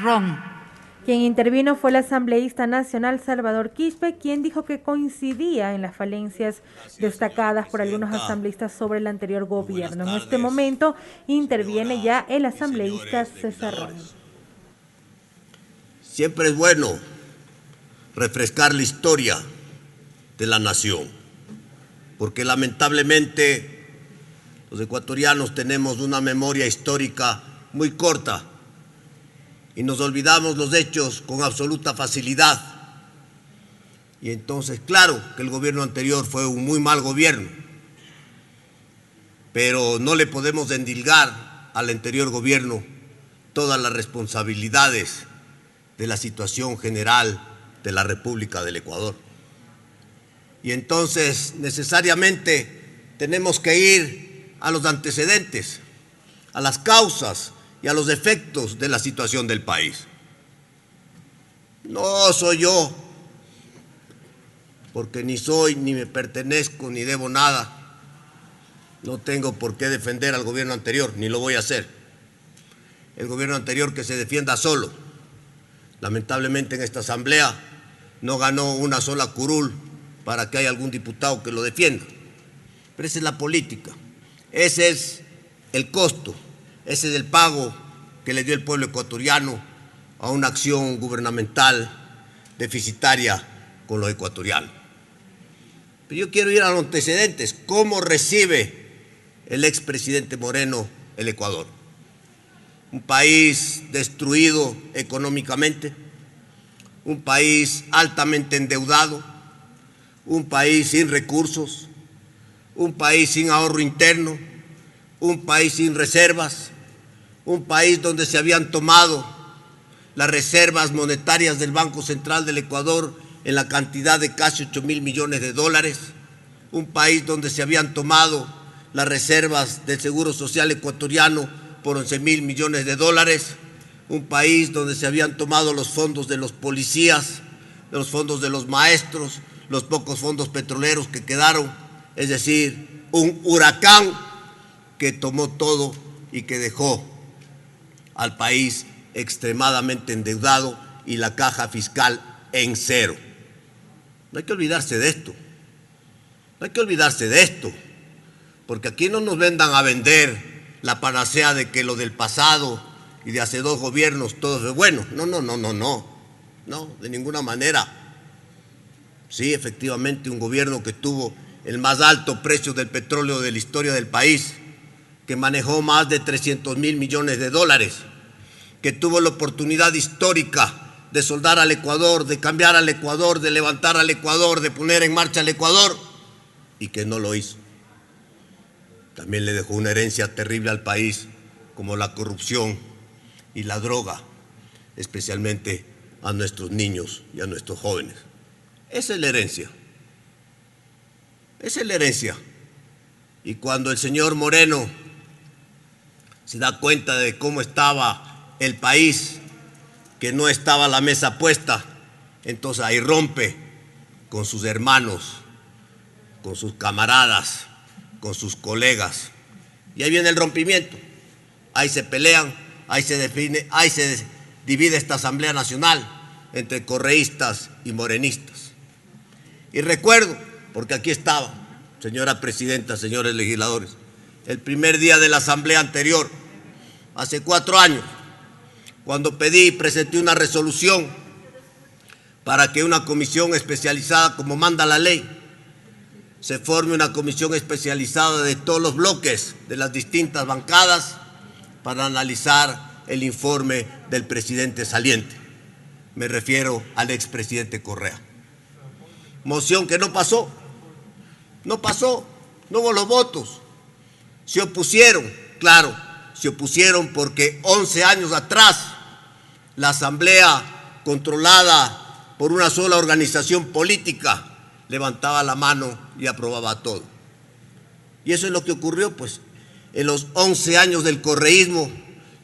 Ron. Quien intervino fue el asambleísta nacional Salvador Quispe, quien dijo que coincidía en las falencias destacadas por algunos asambleístas sobre el anterior gobierno. En este momento interviene ya el asambleísta César Ron. Siempre es bueno refrescar la historia de la nación, porque lamentablemente los ecuatorianos tenemos una memoria histórica muy corta y nos olvidamos los hechos con absoluta facilidad. Y entonces, claro que el gobierno anterior fue un muy mal gobierno, pero no le podemos endilgar al anterior gobierno todas las responsabilidades de la situación general de la República del Ecuador. Y entonces, necesariamente, tenemos que ir a los antecedentes, a las causas y a los efectos de la situación del país. No soy yo, porque ni soy, ni me pertenezco, ni debo nada. No tengo por qué defender al gobierno anterior, ni lo voy a hacer. El gobierno anterior que se defienda solo. Lamentablemente en esta asamblea no ganó una sola curul para que haya algún diputado que lo defienda. Pero esa es la política, ese es el costo, ese es el pago que le dio el pueblo ecuatoriano a una acción gubernamental deficitaria con los ecuatorianos. Pero yo quiero ir a los antecedentes. ¿Cómo recibe el expresidente Moreno el Ecuador? Un país destruido económicamente, un país altamente endeudado, un país sin recursos, un país sin ahorro interno, un país sin reservas, un país donde se habían tomado las reservas monetarias del Banco Central del Ecuador en la cantidad de casi 8.000 millones de dólares, un país donde se habían tomado las reservas del Seguro Social ecuatoriano por 11.000 millones de dólares, un país donde se habían tomado los fondos de los policías, los fondos de los maestros, los pocos fondos petroleros que quedaron, es decir, un huracán que tomó todo y que dejó al país extremadamente endeudado y la caja fiscal en cero. No hay que olvidarse de esto, no hay que olvidarse de esto, porque aquí no nos vendan a vender la panacea de que lo del pasado y de hace 2 gobiernos todo es bueno. No, de ninguna manera. Sí, efectivamente, un gobierno que tuvo el más alto precio del petróleo de la historia del país, que manejó más de 300.000 millones de dólares, que tuvo la oportunidad histórica de soldar al Ecuador, de cambiar al Ecuador, de levantar al Ecuador, de poner en marcha al Ecuador, y que no lo hizo. También le dejó una herencia terrible al país, como la corrupción y la droga, especialmente a nuestros niños y a nuestros jóvenes. Esa es la herencia. Esa es la herencia. Y cuando el señor Moreno se da cuenta de cómo estaba el país, que no estaba la mesa puesta, entonces ahí rompe con sus hermanos, con sus camaradas, con sus colegas. Y ahí viene el rompimiento. Ahí se pelean, ahí se define, ahí se divide esta Asamblea Nacional entre correístas y morenistas. Y recuerdo, porque aquí estaba, señora presidenta, señores legisladores, el primer día de la asamblea anterior, hace 4 años, cuando pedí y presenté una resolución para que una comisión especializada, como manda la ley, se forme una comisión especializada de todos los bloques de las distintas bancadas para analizar el informe del presidente saliente. Me refiero al expresidente Correa. Moción que no pasó, no hubo los votos. Se opusieron, claro, se opusieron porque 11 años atrás la asamblea controlada por una sola organización política levantaba la mano y aprobaba todo. Y eso es lo que ocurrió, pues. En los 11 años del correísmo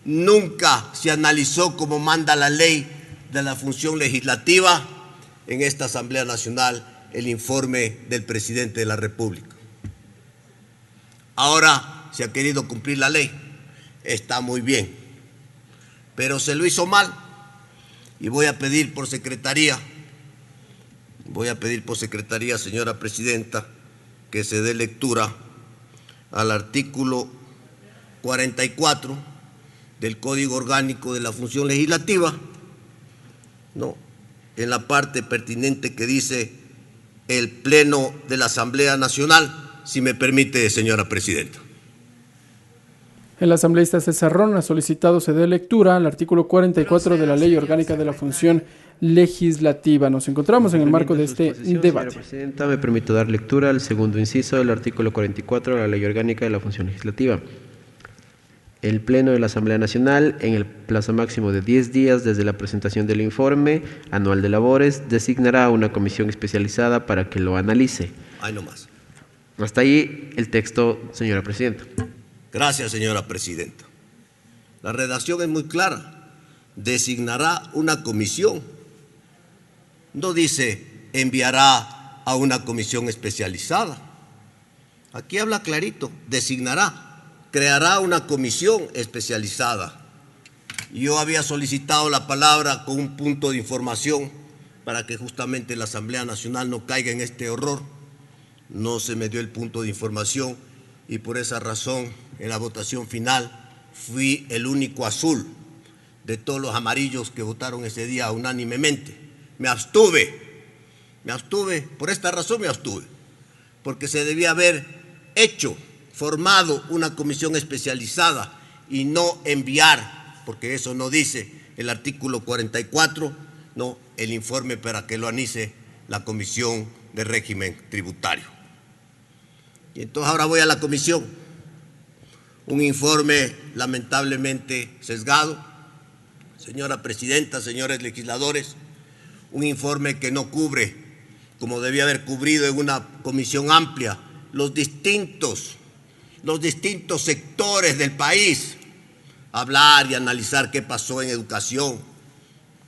nunca se analizó como manda la ley de la función legislativa en esta Asamblea Nacional el informe del presidente de la República. Ahora se ha querido cumplir la ley, está muy bien, pero se lo hizo mal, Y voy a pedir por secretaría, señora presidenta, que se dé lectura al artículo 44 del Código Orgánico de la Función Legislativa, ¿no?, en la parte pertinente que dice el Pleno de la Asamblea Nacional, si me permite, señora presidenta. El asambleísta César Ron ha solicitado se dé lectura al artículo 44 de la Ley Orgánica de la Función Legislativa. Nos encontramos en el marco de este debate. Señora presidenta, me permito dar lectura al segundo inciso del artículo 44 de la Ley Orgánica de la Función Legislativa. El Pleno de la Asamblea Nacional, en el plazo máximo de 10 días desde la presentación del informe anual de labores, designará una comisión especializada para que lo analice. Ahí nomás. Hasta ahí el texto, señora presidenta. Gracias, señora presidenta. La redacción es muy clara. Designará una comisión. No dice enviará a una comisión especializada. Aquí habla clarito, designará. Creará una comisión especializada. Yo había solicitado la palabra con un punto de información para que justamente la Asamblea Nacional no caiga en este horror. No se me dio el punto de información y por esa razón en la votación final fui el único azul de todos los amarillos que votaron ese día unánimemente. Me abstuve, por esta razón me abstuve, porque se debía haber formado una comisión especializada y no enviar, porque eso no dice el artículo 44, no, el informe para que lo analice la Comisión de Régimen Tributario. Y entonces ahora voy a la comisión. Un informe lamentablemente sesgado, señora presidenta, señores legisladores, un informe que no cubre, como debía haber cubrido en una comisión amplia, los distintos sectores del país, hablar y analizar qué pasó en educación,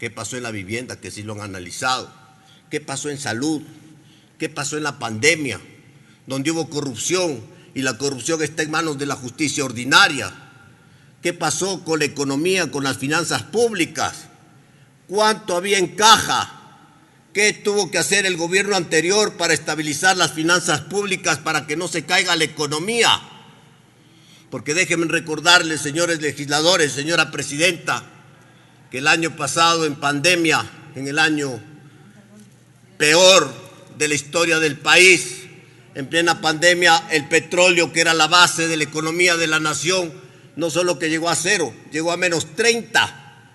qué pasó en la vivienda, que sí lo han analizado, qué pasó en salud, qué pasó en la pandemia, donde hubo corrupción y la corrupción está en manos de la justicia ordinaria, qué pasó con la economía, con las finanzas públicas, cuánto había en caja, qué tuvo que hacer el gobierno anterior para estabilizar las finanzas públicas para que no se caiga la economía. Porque déjenme recordarles, señores legisladores, señora presidenta, que el año pasado en pandemia, en el año peor de la historia del país, en plena pandemia, el petróleo, que era la base de la economía de la nación, no solo que llegó a cero, llegó a menos 30.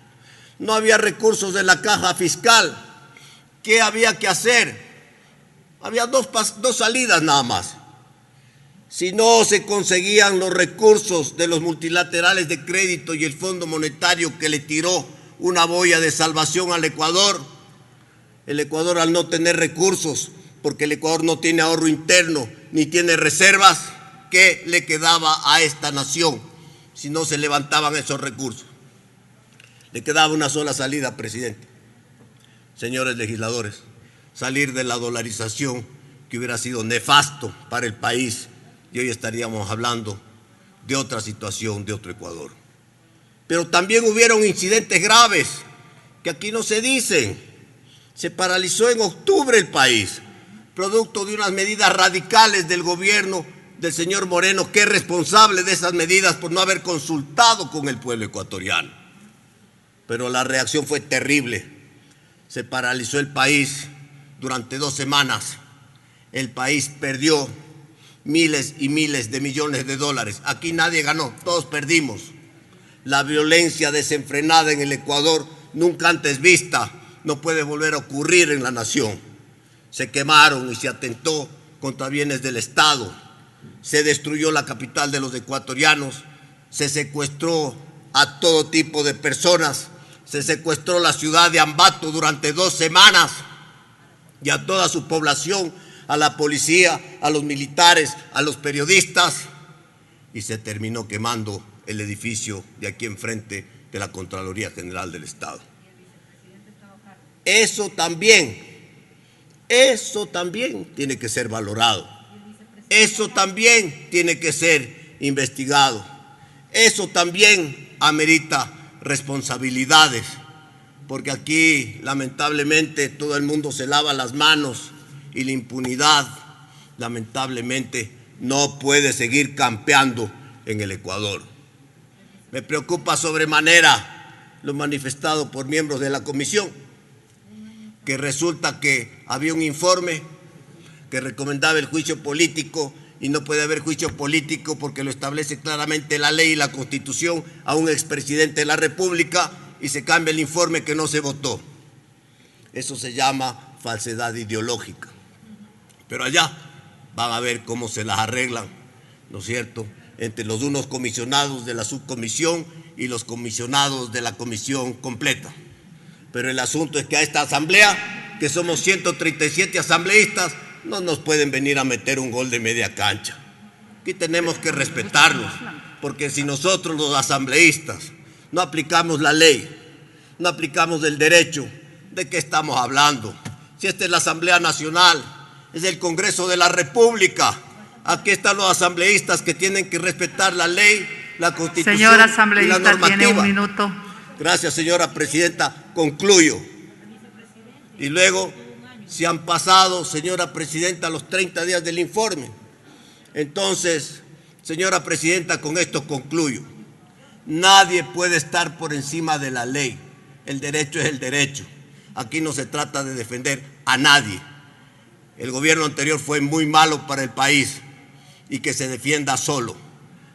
No había recursos en la caja fiscal. ¿Qué había que hacer? Había dos salidas nada más. Si no se conseguían los recursos de los multilaterales de crédito y el Fondo Monetario que le tiró una boya de salvación al Ecuador, el Ecuador, al no tener recursos, porque el Ecuador no tiene ahorro interno ni tiene reservas, ¿qué le quedaba a esta nación si no se levantaban esos recursos? Le quedaba una sola salida, presidente. Señores legisladores, salir de la dolarización, que hubiera sido nefasto para el país, y hoy estaríamos hablando de otra situación, de otro Ecuador. Pero también hubieron incidentes graves que aquí no se dicen. Se paralizó en octubre el país, producto de unas medidas radicales del gobierno del señor Moreno, que es responsable de esas medidas por no haber consultado con el pueblo ecuatoriano. Pero la reacción fue terrible. Se paralizó el país durante 2 semanas. El país perdió miles y miles de millones de dólares. Aquí nadie ganó, todos perdimos. La violencia desenfrenada en el Ecuador, nunca antes vista, no puede volver a ocurrir en la nación. Se quemaron y se atentó contra bienes del Estado. Se destruyó la capital de los ecuatorianos. Se secuestró a todo tipo de personas. Se secuestró la ciudad de Ambato durante 2 semanas y a toda su población, a la policía, a los militares, a los periodistas, y se terminó quemando el edificio de aquí enfrente de la Contraloría General del Estado. Eso también tiene que ser valorado. Eso también tiene que ser investigado. Eso también amerita responsabilidades, porque aquí lamentablemente todo el mundo se lava las manos y la impunidad lamentablemente no puede seguir campeando en el Ecuador. Me preocupa sobremanera lo manifestado por miembros de la comisión, que resulta que había un informe que recomendaba el juicio político y no puede haber juicio político porque lo establece claramente la ley y la Constitución a un expresidente de la República y se cambia el informe que no se votó. Eso se llama falsedad ideológica. Pero allá van a ver cómo se las arreglan, ¿no es cierto?, entre los unos comisionados de la subcomisión y los comisionados de la comisión completa. Pero el asunto es que a esta asamblea, que somos 137 asambleístas, no nos pueden venir a meter un gol de media cancha. Aquí tenemos que respetarlos, porque si nosotros los asambleístas no aplicamos la ley, no aplicamos el derecho, ¿de qué estamos hablando? Si esta es la Asamblea Nacional, es el Congreso de la República. Aquí están los asambleístas que tienen que respetar la ley, la Constitución Señor y la asambleísta, normativa. tiene un minuto. Gracias, señora presidenta. Concluyo. Y luego, si han pasado, señora presidenta, los 30 días del informe. Entonces, señora presidenta, con esto concluyo. Nadie puede estar por encima de la ley. El derecho es el derecho. Aquí no se trata de defender a nadie. El gobierno anterior fue muy malo para el país y que se defienda solo.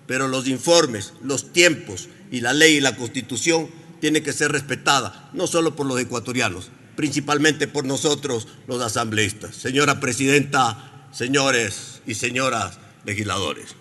Pero los informes, los tiempos y la ley y la Constitución tienen que ser respetadas, no solo por los ecuatorianos, principalmente por nosotros los asambleístas. Señora presidenta, señores y señoras legisladores.